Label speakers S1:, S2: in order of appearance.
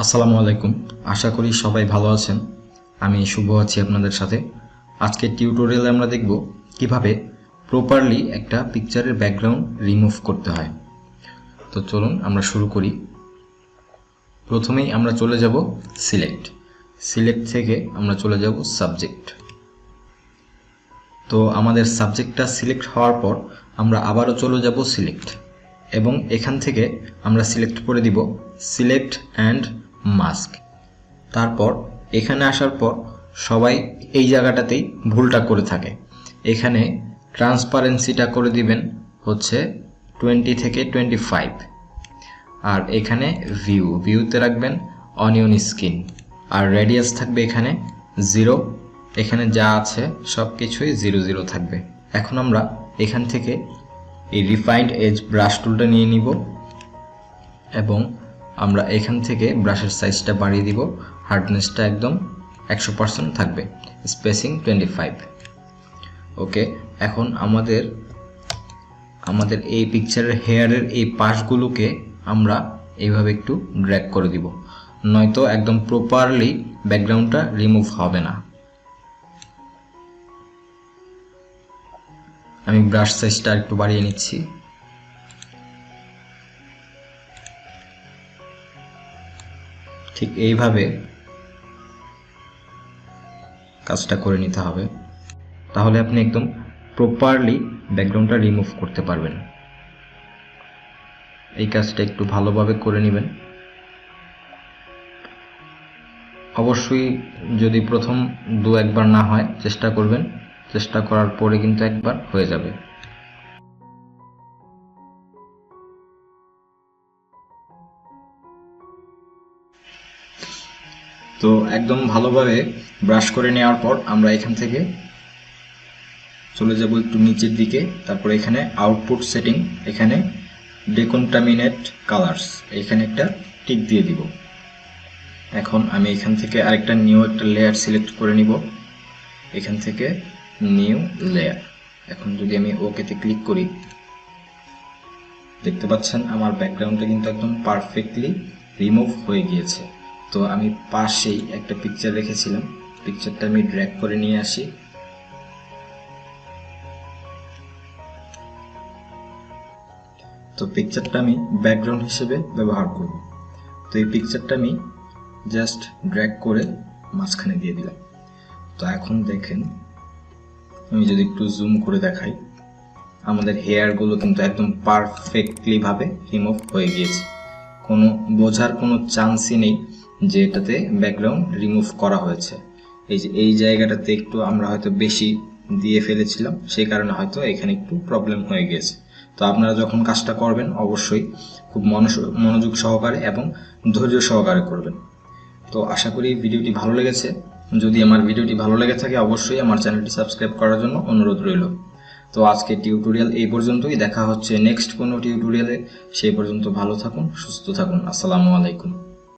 S1: আসসালামু আলাইকুম। আশা করি সবাই ভালো আছেন। আমি শুভ আছি আপনাদের সাথে। আজকের টিউটোরিয়ালে আমরা দেখব কিভাবে প্রপারলি একটা পিকচারের ব্যাকগ্রাউন্ড রিমুভ করতে হয়। তো চলুন আমরা শুরু করি। প্রথমেই আমরা চলে যাব সিলেক্ট থেকে আমরা চলে যাব সাবজেক্ট। তো আমাদের সাবজেক্টটা সিলেক্ট হওয়ার পর আমরা আবারও চলে যাব সিলেক্ট এবং এখান থেকে আমরা সিলেক্ট করে দিব সিলেক্ট অ্যান্ড মাস্ক। তারপর এখানে আসার পর সবাই এই জায়গাটাতেই ভুলটা করে থাকে। এখানে ট্রান্সপারেন্সিটা করে দিবেন হচ্ছে 20 থেকে 25, আর এখানে ভিউতে রাখবেন অনিয়ন স্কিন, আর রেডিয়াস থাকবে এখানে 0। এখানে যা আছে সব কিছুই 0 থাকবে। এখন আমরা এখান থেকে এই রিফাইন্ড এজ ব্রাশ টুলটা নিয়ে নিব এবং আমরা এখান থেকে ব্রাশের সাইজটা বাড়িয়ে দিব। হার্ডনেসটা একদম 100% থাকবে, স্পেসিং 25। ওকে, এখন আমাদের এই পিকচারের হেয়ারের এই পাশগুলোকে আমরা এইভাবে একটু ড্র্যাগ করে দিব, নয়তো একদম প্রপারলি ব্যাকগ্রাউন্ডটা রিমুভ হবে না। আমি ব্রাশ সাইজটা একটু বাড়িয়ে নিচ্ছি। ঠিক এইভাবে কাজটা করে নিতে হবে, তাহলে আপনি একদম প্রপারলি ব্যাকগ্রাউন্ডটা রিমুভ করতে পারবেন। এই কাজটা একটু ভালোভাবে করে নেবেন। অবশ্যই যদি প্রথম 2-1 বার না হয় চেষ্টা করবেন, চেষ্টা করার পরে কিন্তু একবার হয়ে যাবে। তো একদম ভালোভাবে ব্রাশ করে নেওয়ার পর আমরা এখান থেকে চলে যাব একটু নিচের দিকে। তারপর এখানে আউটপুট সেটিং, এখানে ডেকন্টামিনেট কালার্স, এখানে একটা টিক দিয়ে দিব। এখন আমি এখান থেকে আরেকটা নিউ একটা লেয়ার সিলেক্ট করে নিব, এখান থেকে নিউ লেয়ার। এখন যদি আমি ওকেতে ক্লিক করি, দেখতে পাচ্ছেন আমার ব্যাকগ্রাউন্ডটা কিন্তু একদম পারফেক্টলি রিমুভ হয়ে গিয়েছে। তো আমি পাশেই একটা পিকচার রেখেছিলাম, পিকচারটা আমি ড্র্যাগ করে নিয়ে আসি। তো পিকচারটা আমি ব্যাকগ্রাউন্ড হিসেবে ব্যবহার করব। তো এই পিকচারটা আমি জাস্ট ড্র্যাগ করে মাঝখানে দিয়ে দিলাম। তো এখন দেখেন, আমি যদি একটু জুম করে দেখাই, আমাদের হেয়ারগুলো কিন্তু একদম পারফেক্টলি ভাবে রিমুভ হয়ে গিয়েছে। কোনো বোঝার কোনো চান্সই নেই যে এটাতে ব্যাকগ্রাউন্ড রিমুভ করা হয়েছে। এই যে এই জায়গাটাতে একটু আমরা হয়তো বেশি দিয়ে ফেলেছিলাম, সেই কারণে হয়তো এখানে একটু প্রবলেম হয়ে গিয়েছে। তো আপনারা যখন কাজটা করবেন অবশ্যই খুব মনোযোগ সহকারে এবং ধৈর্য সহকারে করবেন। তো আশা করি ভিডিওটি ভালো লেগেছে। যদি আমার ভিডিওটি ভালো লেগে থাকে অবশ্যই আমার চ্যানেলটি সাবস্ক্রাইব করার জন্য অনুরোধ রইল। তো আজকের টিউটোরিয়াল এই পর্যন্তই। দেখা হচ্ছে নেক্সট কোনো টিউটোরিয়ালে। সেই পর্যন্ত ভালো থাকুন, সুস্থ থাকুন। আসসালামু আলাইকুম।